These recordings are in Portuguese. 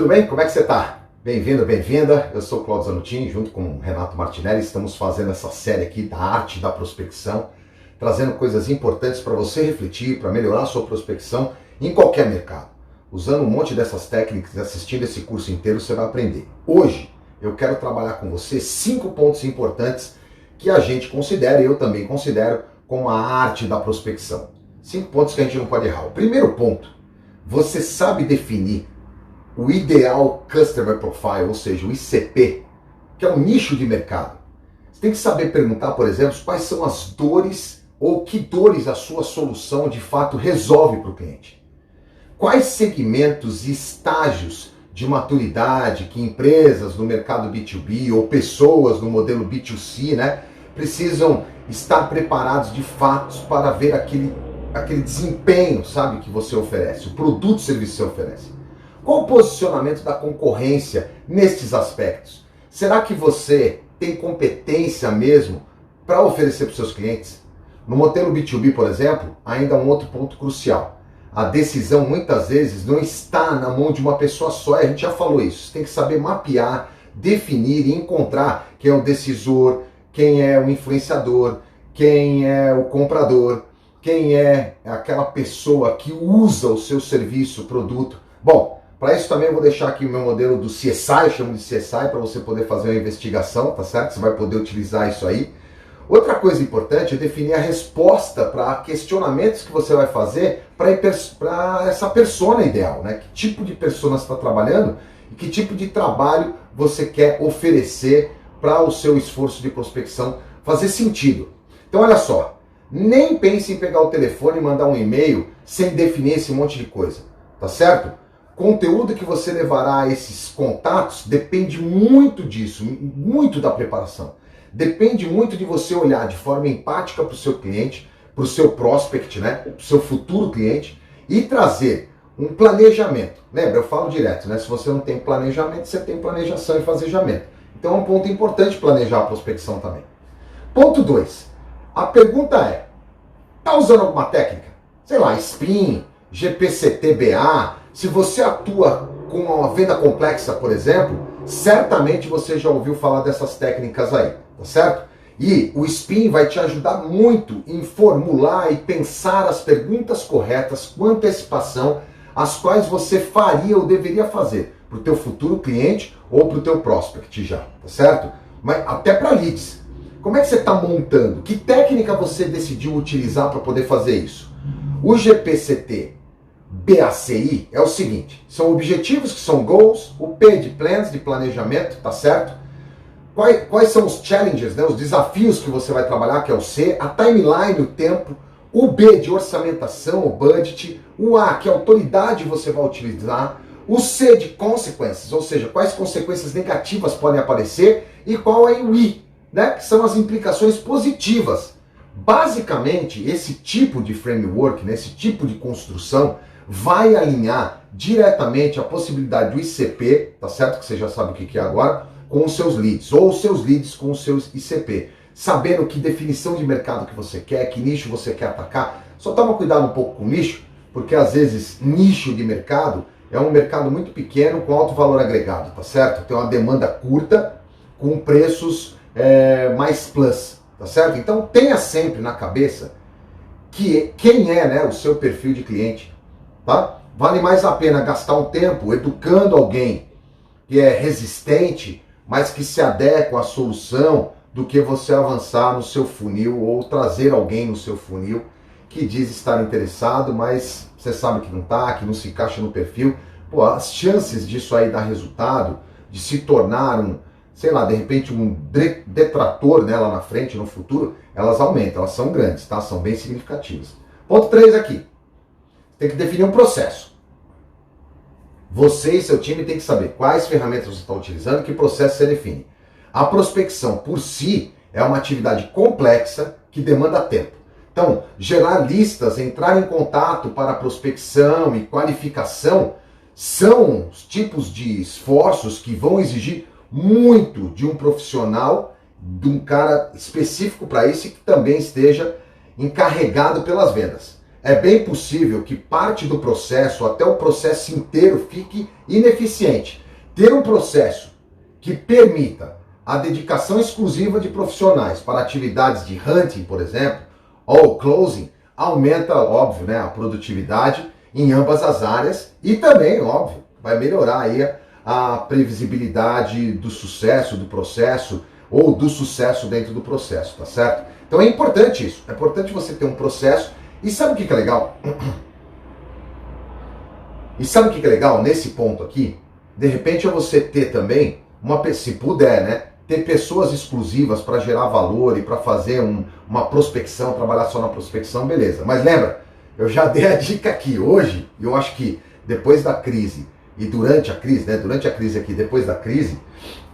tudo bem? Como é que você está? Bem-vindo, bem-vinda. Eu sou o Claudio Zanutin, junto com o Renato Martinelli, estamos fazendo essa série aqui da arte da prospecção, trazendo coisas importantes para você refletir, para melhorar a sua prospecção em qualquer mercado. Usando um monte dessas técnicas, assistindo esse curso inteiro, você vai aprender. Hoje, eu quero trabalhar com você 5 pontos importantes que a gente considera, e eu também considero, como a arte da prospecção. 5 pontos que a gente não pode errar. O primeiro ponto, você sabe definir o Ideal Customer Profile, ou seja, o ICP, que é um nicho de mercado. Você tem que saber perguntar, por exemplo, quais são as dores ou que dores a sua solução de fato resolve para o cliente. Quais segmentos e estágios de maturidade que empresas no mercado B2B ou pessoas no modelo B2C, precisam estar preparados de fato para ver aquele desempenho, sabe, que você oferece, o produto ou serviço que você oferece. Qual o posicionamento da concorrência nestes aspectos? Será que você tem competência mesmo para oferecer para os seus clientes? No modelo B2B, por exemplo, ainda um outro ponto crucial. A decisão muitas vezes não está na mão de uma pessoa só, a gente já falou isso. Você tem que saber mapear, definir e encontrar quem é o decisor, quem é o influenciador, quem é o comprador, quem é aquela pessoa que usa o seu serviço, produto. Bom, para isso também eu vou deixar aqui o meu modelo do CSI, eu chamo de CSI, para você poder fazer uma investigação, tá certo? Você vai poder utilizar isso aí. Outra coisa importante é definir a resposta para questionamentos que você vai fazer para essa persona ideal, né? Que tipo de persona você está trabalhando e que tipo de trabalho você quer oferecer para o seu esforço de prospecção fazer sentido. Então olha só, nem pense em pegar o telefone e mandar um e-mail sem definir esse monte de coisa, tá certo? Conteúdo que você levará a esses contatos depende muito disso, muito da preparação. Depende muito de você olhar de forma empática para o seu cliente, para o seu prospect, para o seu futuro cliente e trazer um planejamento. Lembra, eu falo direto, se você não tem planejamento, você tem planejação e fazejamento. Então é um ponto importante planejar a prospecção também. Ponto 2. A pergunta é, está usando alguma técnica? Sei lá, SPIN, GPCT-BA. Se você atua com uma venda complexa, por exemplo, certamente você já ouviu falar dessas técnicas aí, tá certo? E o SPIN vai te ajudar muito em formular e pensar as perguntas corretas com antecipação, as quais você faria ou deveria fazer para o teu futuro cliente ou para o teu prospect já, tá certo? Mas até para leads. Como é que você está montando? Que técnica você decidiu utilizar para poder fazer isso? O GPCT BACI é o seguinte, são objetivos que são goals, o P de plans, de planejamento, tá certo? Quais são os challenges, os desafios que você vai trabalhar, que é o C, a timeline, o tempo, o B de orçamentação, o budget, o A, que é a autoridade você vai utilizar, o C de consequences, ou seja, quais consequências negativas podem aparecer, e qual é o I, que são as implicações positivas. Basicamente, esse tipo de framework, esse tipo de construção, vai alinhar diretamente a possibilidade do ICP, tá certo? Que você já sabe o que é agora, com os seus leads, ou os seus leads com os seus ICP. Sabendo que definição de mercado que você quer, que nicho você quer atacar. Só toma cuidado um pouco com nicho, porque às vezes nicho de mercado é um mercado muito pequeno com alto valor agregado, tá certo? Tem uma demanda curta com preços mais plus, tá certo? Então tenha sempre na cabeça que quem é o seu perfil de cliente. Tá? Vale mais a pena gastar um tempo educando alguém que é resistente, mas que se adequa à solução, do que você avançar no seu funil ou trazer alguém no seu funil que diz estar interessado, mas você sabe que não está, que não se encaixa no perfil. Pô, as chances disso aí dar resultado, de se tornar de repente um detrator lá na frente, no futuro, elas aumentam, elas são grandes, tá? São bem significativas. Ponto 3 aqui. Tem que definir um processo. Você e seu time tem que saber quais ferramentas você está utilizando, que processo você define. A prospecção por si é uma atividade complexa que demanda tempo. Então, gerar listas, entrar em contato para prospecção e qualificação são os tipos de esforços que vão exigir muito de um profissional, de um cara específico para isso e que também esteja encarregado pelas vendas. é bem possível que parte do processo, até o processo inteiro, fique ineficiente. Ter um processo que permita a dedicação exclusiva de profissionais para atividades de hunting, por exemplo, ou closing, aumenta, óbvio, né, a produtividade em ambas as áreas e também, óbvio, vai melhorar aí a previsibilidade do sucesso do processo ou do sucesso dentro do processo, tá certo? Então é importante isso, é importante você ter um processo. E sabe o que é legal? E sabe o que é legal nesse ponto aqui? De repente é você ter também, se puder, né? Ter pessoas exclusivas para gerar valor e para fazer uma prospecção, trabalhar só na prospecção, beleza. Mas lembra, eu já dei a dica aqui hoje, e eu acho que depois da crise e durante a crise, né? Durante a crise aqui, depois da crise,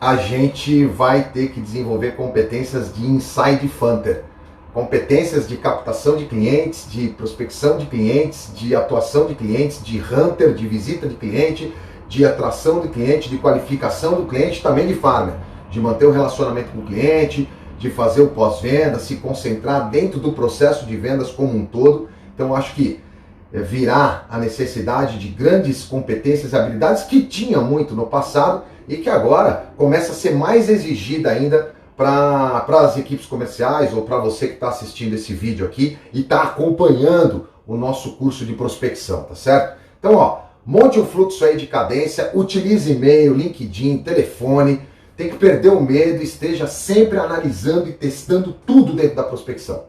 a gente vai ter que desenvolver competências de inside hunter. Competências de captação de clientes, de prospecção de clientes, de atuação de clientes, de hunter, de visita de cliente, de atração de cliente, de qualificação do cliente, também de farmer, de manter o relacionamento com o cliente, de fazer o pós-venda, se concentrar dentro do processo de vendas como um todo. Então acho que virá a necessidade de grandes competências e habilidades que tinha muito no passado e que agora começa a ser mais exigida ainda para as equipes comerciais ou para você que está assistindo esse vídeo aqui e está acompanhando o nosso curso de prospecção, tá certo? Então, ó, monte um fluxo aí de cadência, utilize e-mail, LinkedIn, telefone, tem que perder o medo, esteja sempre analisando e testando tudo dentro da prospecção.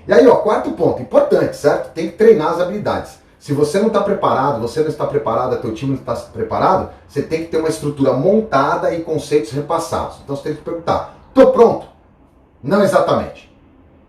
E aí, ó, quarto ponto, importante, certo? Tem que treinar as habilidades. Se você não está preparado, você não está preparado, teu time não está preparado, você tem que ter uma estrutura montada e conceitos repassados. Então você tem que perguntar, tô pronto? Não exatamente.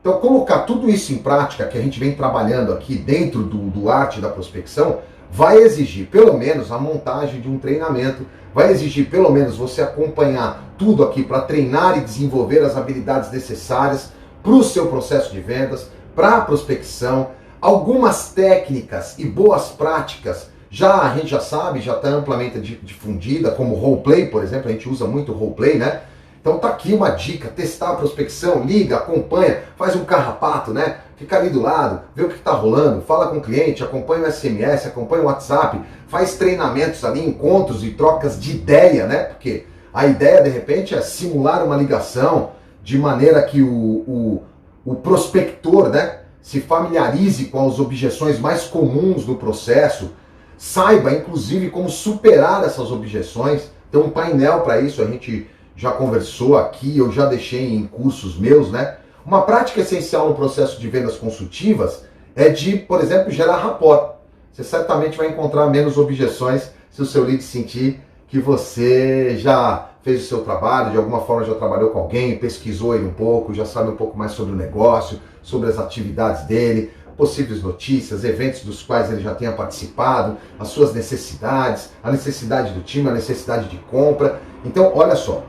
Então colocar tudo isso em prática que a gente vem trabalhando aqui dentro do arte da prospecção vai exigir pelo menos a montagem de um treinamento, vai exigir pelo menos você acompanhar tudo aqui para treinar e desenvolver as habilidades necessárias para o seu processo de vendas, para a prospecção, algumas técnicas e boas práticas a gente já sabe, já está amplamente difundida, como roleplay, por exemplo, a gente usa muito roleplay, né? Então tá aqui uma dica, testar a prospecção, liga, acompanha, faz um carrapato, né? Fica ali do lado, vê o que está rolando, fala com o cliente, acompanha o SMS, acompanha o WhatsApp, faz treinamentos ali, encontros e trocas de ideia, né? Porque a ideia, de repente, é simular uma ligação de maneira que o prospector, né, se familiarize com as objeções mais comuns do processo, saiba, inclusive, como superar essas objeções. Tem um painel para isso, a gente já conversou aqui, eu já deixei em cursos meus, né? Uma prática essencial no processo de vendas consultivas é de, por exemplo, gerar rapport. Você certamente vai encontrar menos objeções se o seu lead sentir que você já fez o seu trabalho, de alguma forma já trabalhou com alguém, pesquisou ele um pouco, já sabe um pouco mais sobre o negócio, sobre as atividades dele, possíveis notícias, eventos dos quais ele já tenha participado, as suas necessidades, a necessidade do time, a necessidade de compra. Então, olha só,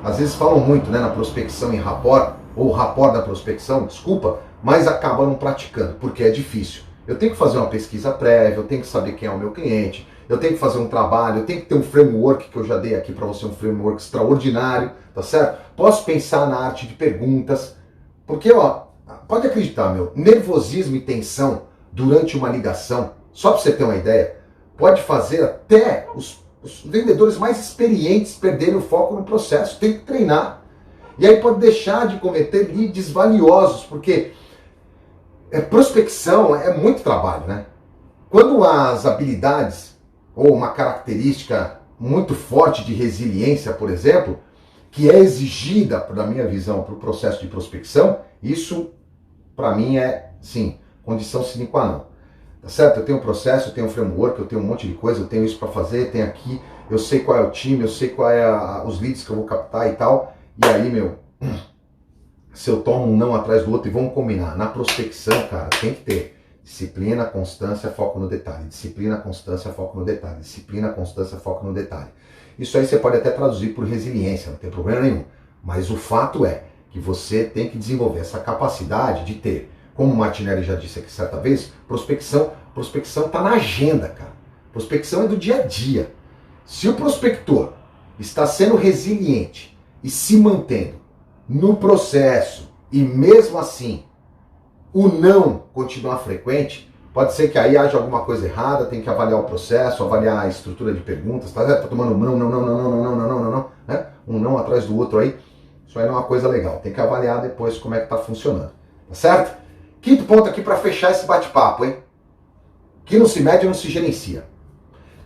às vezes falam muito, né, na prospecção em rapport, ou rapport da prospecção, desculpa, mas acabam não praticando, porque é difícil. Eu tenho que fazer uma pesquisa prévia, eu tenho que saber quem é o meu cliente, eu tenho que fazer um trabalho, eu tenho que ter um framework, que eu já dei aqui para você, um framework extraordinário, tá certo? Posso pensar na arte de perguntas, porque, ó, pode acreditar, meu, nervosismo e tensão durante uma ligação, só para você ter uma ideia, pode fazer até os vendedores mais experientes perderem o foco no processo, tem que treinar. E aí pode deixar de cometer leads valiosos, porque prospecção é muito trabalho, né? Quando as habilidades ou uma característica muito forte de resiliência, por exemplo, que é exigida, na minha visão, para o processo de prospecção, isso, para mim, é, sim, condição sine qua non. Tá certo? Eu tenho um processo, eu tenho um framework, eu tenho um monte de coisa, eu tenho isso para fazer, tenho aqui, eu sei qual é o time, eu sei qual é os leads que eu vou captar e tal. E aí, meu, se eu tomo um não atrás do outro, e vamos combinar, na prospecção, cara, tem que ter disciplina, constância, foco no detalhe. Disciplina, constância, foco no detalhe. Disciplina, constância, foco no detalhe. Isso aí você pode até traduzir por resiliência, não tem problema nenhum. Mas o fato é que você tem que desenvolver essa capacidade de ter, como o Martinelli já disse aqui certa vez, prospecção está na agenda, cara. Prospecção é do dia a dia. Se o prospector está sendo resiliente e se mantendo no processo, e mesmo assim o não continuar frequente, pode ser que aí haja alguma coisa errada, tem que avaliar o processo, avaliar a estrutura de perguntas, tá tomando não, né? Um não atrás do outro aí, isso aí não é uma coisa legal, tem que avaliar depois como é que tá funcionando, tá certo? Quinto ponto aqui para fechar esse bate-papo, hein? Que não se mede, não se gerencia.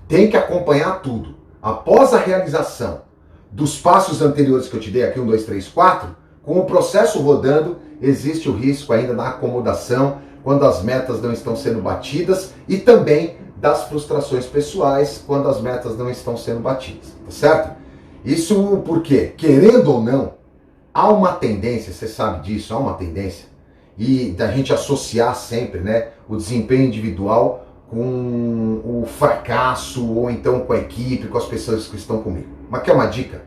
Tem que acompanhar tudo. Após a realização dos passos anteriores que eu te dei aqui, 1, 2, 3, 4, com o processo rodando, existe o risco ainda da acomodação, quando as metas não estão sendo batidas, e também das frustrações pessoais, quando as metas não estão sendo batidas, tá certo? Isso porque, querendo ou não, há uma tendência, você sabe disso, há uma tendência, e da gente associar sempre, né, o desempenho individual com o fracasso, ou então com a equipe, com as pessoas que estão comigo. Mas quer uma dica?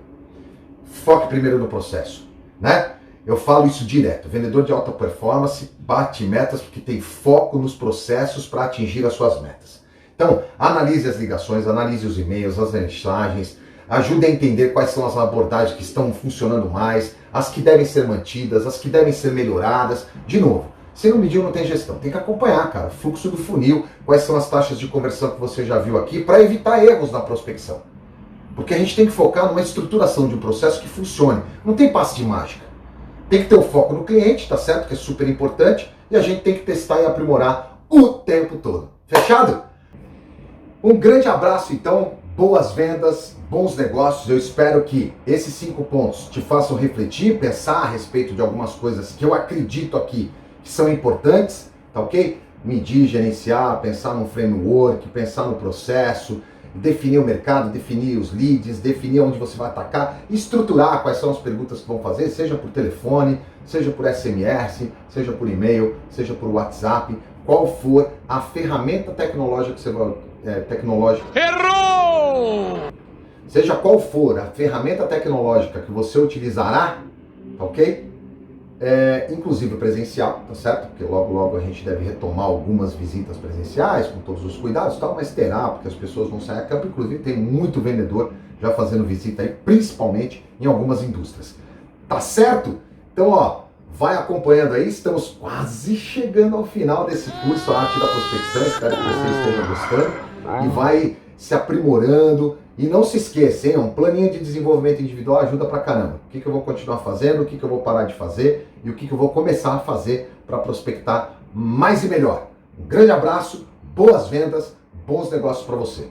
Foque primeiro no processo, né? Eu falo isso direto. Vendedor de alta performance bate metas porque tem foco nos processos para atingir as suas metas. Então, analise as ligações, analise os e-mails, as mensagens, ajude a entender quais são as abordagens que estão funcionando mais, as que devem ser mantidas, as que devem ser melhoradas. De novo, se não mediu, não tem gestão. Tem que acompanhar, cara, o fluxo do funil, quais são as taxas de conversão que você já viu aqui, para evitar erros na prospecção. Porque a gente tem que focar numa estruturação de um processo que funcione. Não tem passe de mágica. Tem que ter o foco no cliente, tá certo? Que é super importante. E a gente tem que testar e aprimorar o tempo todo. Fechado? Um grande abraço, então. Boas vendas, bons negócios. Eu espero que esses 5 pontos te façam refletir, pensar a respeito de algumas coisas que eu acredito aqui que são importantes, tá ok? Medir, gerenciar, pensar num framework, pensar no processo, definir o mercado, definir os leads, definir onde você vai atacar, estruturar quais são as perguntas que vão fazer, seja por telefone, seja por SMS, seja por e-mail, seja por WhatsApp, qual for a ferramenta tecnológica que você vai... Errou! Seja qual for a ferramenta tecnológica que você utilizará, tá ok? Inclusive presencial, tá certo? Porque logo a gente deve retomar algumas visitas presenciais, com todos os cuidados e tal, mas terá, porque as pessoas vão sair a campo, inclusive tem muito vendedor já fazendo visita aí, principalmente em algumas indústrias. Tá certo? Então, ó, vai acompanhando aí, estamos quase chegando ao final desse curso, a Arte da Prospecção, espero que você esteja gostando, e vai se aprimorando. E não se esqueça, hein? Um planinho de desenvolvimento individual ajuda pra caramba. O que eu vou continuar fazendo, o que eu vou parar de fazer e o que eu vou começar a fazer para prospectar mais e melhor. Um grande abraço, boas vendas, bons negócios para você.